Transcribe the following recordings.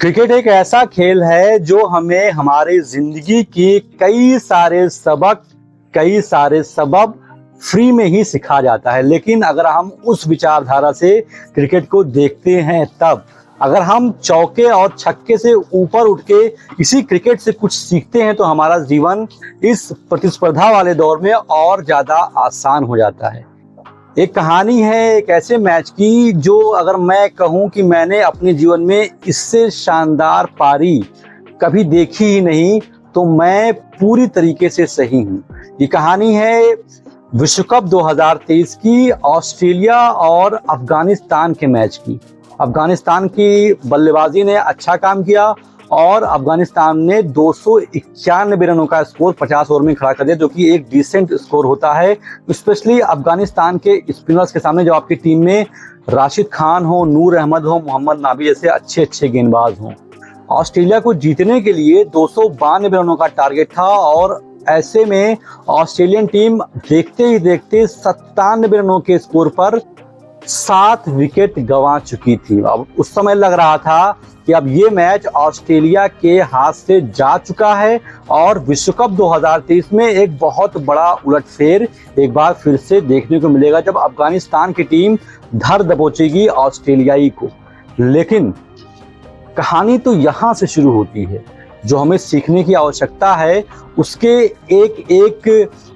Cricket एक ऐसा खेल है जो हमें हमारे जिंदगी की कई सारे सबक फ्री में ही सिखा जाता है। लेकिन अगर हम उस विचारधारा से क्रिकेट को देखते हैं, तब अगर हम चौके और छक्के से ऊपर उठ के इसी क्रिकेट से कुछ सीखते हैं तो हमारा जीवन इस प्रतिस्पर्धा वाले दौर में और ज्यादा आसान हो जाता है। एक कहानी है एक ऐसे मैच की जो अगर मैं कहूं कि मैंने अपने जीवन में इससे शानदार पारी कभी देखी ही नहीं तो मैं पूरी तरीके से सही हूं। ये कहानी है विश्व कप 2023 की ऑस्ट्रेलिया और अफगानिस्तान के मैच की। अफगानिस्तान की बल्लेबाजी ने अच्छा काम किया और अफगानिस्तान ने 291 रनों का स्कोर 50 ओवर में खड़ा कर दिया, जो कि एक डिसेंट स्कोर होता है, स्पेशली अफगानिस्तान के स्पिनर्स के सामने। जब आपकी टीम में राशिद खान हो, नूर अहमद हो, मोहम्मद नाबी जैसे अच्छे गेंदबाज हों। ऑस्ट्रेलिया को जीतने के लिए 292 रनों का टारगेट था और ऐसे में ऑस्ट्रेलियन टीम देखते ही देखते 97 रनों के स्कोर पर 7 विकेट गंवा चुकी थी। अब उस समय लग रहा था कि अब ये मैच ऑस्ट्रेलिया के हाथ से जा चुका है और विश्व कप 2023 में एक बहुत बड़ा उलटफेर एक बार फिर से देखने को मिलेगा, जब अफगानिस्तान की टीम धर दबोचेगी ऑस्ट्रेलियाई को। लेकिन कहानी तो यहाँ से शुरू होती है। जो हमें सीखने की आवश्यकता है उसके एक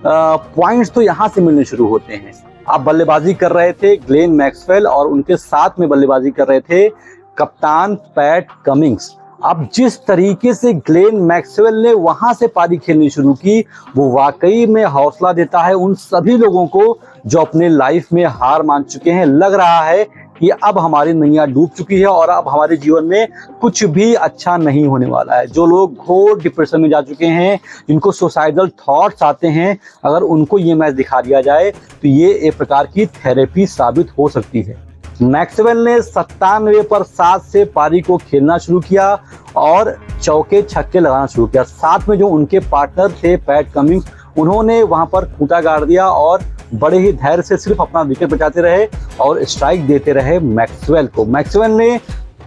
पॉइंट्स तो यहाँ से मिलने शुरू होते हैं। अब बल्लेबाजी कर रहे थे ग्लेन मैक्सवेल और उनके साथ में बल्लेबाजी कर रहे थे कप्तान पैट कमिंस। अब जिस तरीके से ग्लेन मैक्सवेल ने वहां से पारी खेलनी शुरू की वो वाकई में हौसला देता है उन सभी लोगों को जो अपने लाइफ में हार मान चुके हैं। लग रहा है कि अब हमारी नैया डूब चुकी है और अब हमारे जीवन में कुछ भी अच्छा नहीं होने वाला है। जो लोग घोर डिप्रेशन में जा चुके हैं, जिनको सुसाइडल थॉट्स आते हैं, अगर उनको ये मैच दिखा दिया जाए तो ये एक प्रकार की थेरेपी साबित हो सकती है। मैक्सवेल ने 97 पर 7 से पारी को खेलना शुरू किया और चौके छक्के लगाना शुरू किया। साथ में जो उनके पार्टनर थे पैट कमिंस, उन्होंने वहां पर खूंटा गाड़ दिया और बड़े ही धैर्य से सिर्फ अपना विकेट बचाते रहे और स्ट्राइक देते रहे मैक्सवेल को। मैक्सवेल ने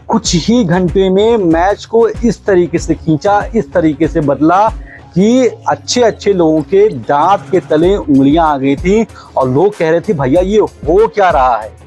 कुछ ही घंटे में मैच को इस तरीके से खींचा, इस तरीके से बदला कि अच्छे लोगों के दांत के तले उंगलियां आ गई थी और लोग कह रहे थे भैया ये हो क्या रहा है।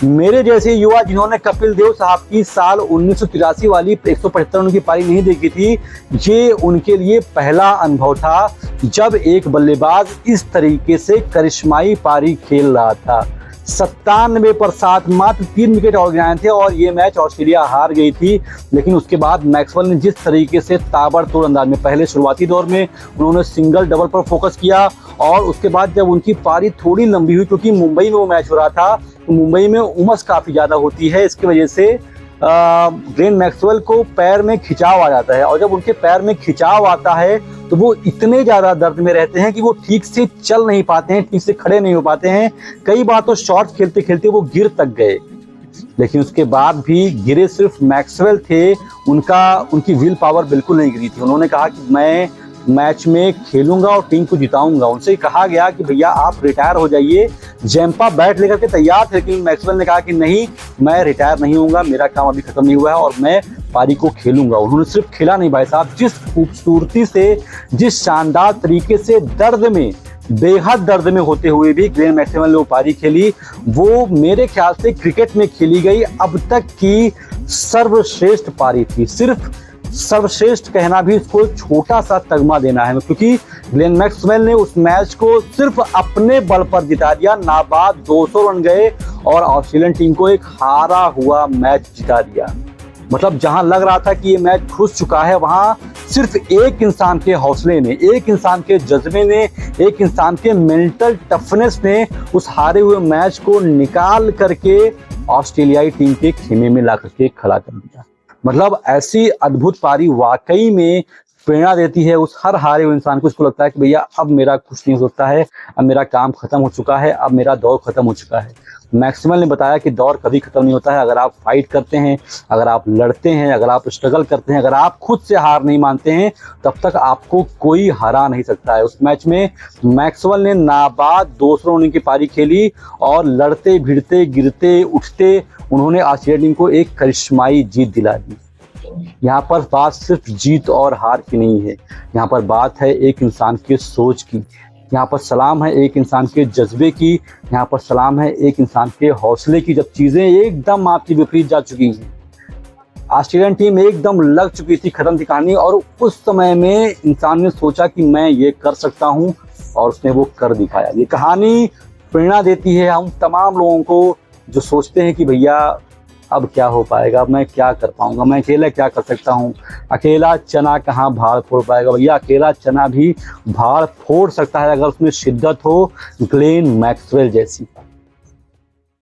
मेरे जैसे युवा जिन्होंने कपिल देव साहब की साल 1983 वाली 175 रनों की पारी नहीं देखी थी, ये उनके लिए पहला अनुभव था जब एक बल्लेबाज इस तरीके से करिश्माई पारी खेल रहा था। 97 पर 7 मात्र 3 विकेट और गिराए थे और ये मैच ऑस्ट्रेलिया हार गई थी। लेकिन उसके बाद मैक्सवेल ने जिस तरीके से ताबड़तोड़ अंदाज में पहले शुरुआती दौर में उन्होंने सिंगल डबल पर फोकस किया और उसके बाद जब उनकी पारी थोड़ी लंबी हुई, क्योंकि मुंबई में वो मैच हो रहा था तो मुंबई में उमस काफी ज्यादा होती है, इसकी वजह से ग्लेन मैक्सवेल को पैर में खिंचाव आ जाता है और जब उनके पैर में खिंचाव आता है तो वो इतने ज्यादा दर्द में रहते हैं कि वो ठीक से चल नहीं पाते हैं, ठीक से खड़े नहीं हो पाते हैं। कई बार तो शॉट खेलते खेलते वो गिर तक गए। लेकिन उसके बाद भी गिरे सिर्फ मैक्सवेल थे, उनकी विल पावर बिल्कुल नहीं गिरी थी। उन्होंने कहा कि मैं मैच में खेलूंगा और टीम को जिताऊंगा। उनसे कहा गया कि भैया आप रिटायर हो जाइए। जैम्पा बैट लेकर के तैयार थे, लेकिन मैक्सवेल ने कहा कि नहीं, मैं रिटायर नहीं होऊंगा, मेरा काम अभी खत्म नहीं हुआ है और मैं पारी को खेलूंगा। उन्होंने सिर्फ खेला नहीं भाई साहब, जिस खूबसूरती से, जिस शानदार तरीके से दर्द में, बेहद दर्द में होते हुए भी ग्लेन मैक्सवेल ने वो पारी खेली, वो मेरे ख्याल से क्रिकेट में खेली गई अब तक की सर्वश्रेष्ठ पारी थी। सिर्फ सर्वश्रेष्ठ कहना भी इसको छोटा सा तगमा देना है, क्योंकि ग्लेन मैक्सवेल ने उस मैच को सिर्फ अपने बल पर जिता दिया। नाबाद 200 रन गए और ऑस्ट्रेलियन टीम को एक हारा हुआ मैच जिता दिया। मतलब जहां लग रहा था कि ये मैच घुस चुका है, वहां सिर्फ एक इंसान के हौसले ने, एक इंसान के जज्बे ने, एक इंसान के मेंटल टफनेस ने उस हारे हुए मैच को निकाल करके ऑस्ट्रेलियाई टीम के खेमे में ला करके खड़ा कर दिया। मतलब ऐसी अद्भुत पारी वाकई में प्रेरणा देती है उस हर हारे हुए इंसान को। इसको लगता है कि भैया अब मेरा कुछ नहीं हो सकता है, अब मेरा काम खत्म हो चुका है, अब मेरा दौर खत्म हो चुका है। मैक्सवेल ने बताया कि दौर कभी खत्म नहीं होता है। अगर आप फाइट करते हैं, अगर आप लड़ते हैं, अगर आप स्ट्रगल करते हैं, अगर आप खुद से हार नहीं मानते हैं, तब तक आपको कोई हरा नहीं सकता है। उस मैच में मैक्सवेल ने नाबाद 200 रनों की पारी खेली और लड़ते भिड़ते गिरते उठते उन्होंने ऑस्ट्रेलिया टीम को एक करिश्माई जीत दिला दी। यहाँ पर बात सिर्फ जीत और हार की नहीं है, यहाँ पर बात है एक इंसान के सोच की, यहाँ पर सलाम है एक इंसान के जज्बे की, यहाँ पर सलाम है एक इंसान के हौसले की। जब चीज़ें एकदम आपकी विपरीत जा चुकी हैं, ऑस्ट्रेलियन टीम एकदम लग चुकी थी, खत्म थी कहानी, और उस समय में इंसान ने सोचा कि मैं ये कर सकता हूँ और उसने वो कर दिखाया। ये कहानी प्रेरणा देती है हम तमाम लोगों को जो सोचते हैं कि भैया अब क्या हो पाएगा, मैं क्या कर पाऊंगा, मैं अकेला क्या कर सकता हूँ, अकेला चना कहाँ भाड़ फोड़ पाएगा। भैया अकेला चना भी भाड़ फोड़ सकता है अगर उसमें शिद्दत हो, ग्लेन मैक्सवेल जैसी।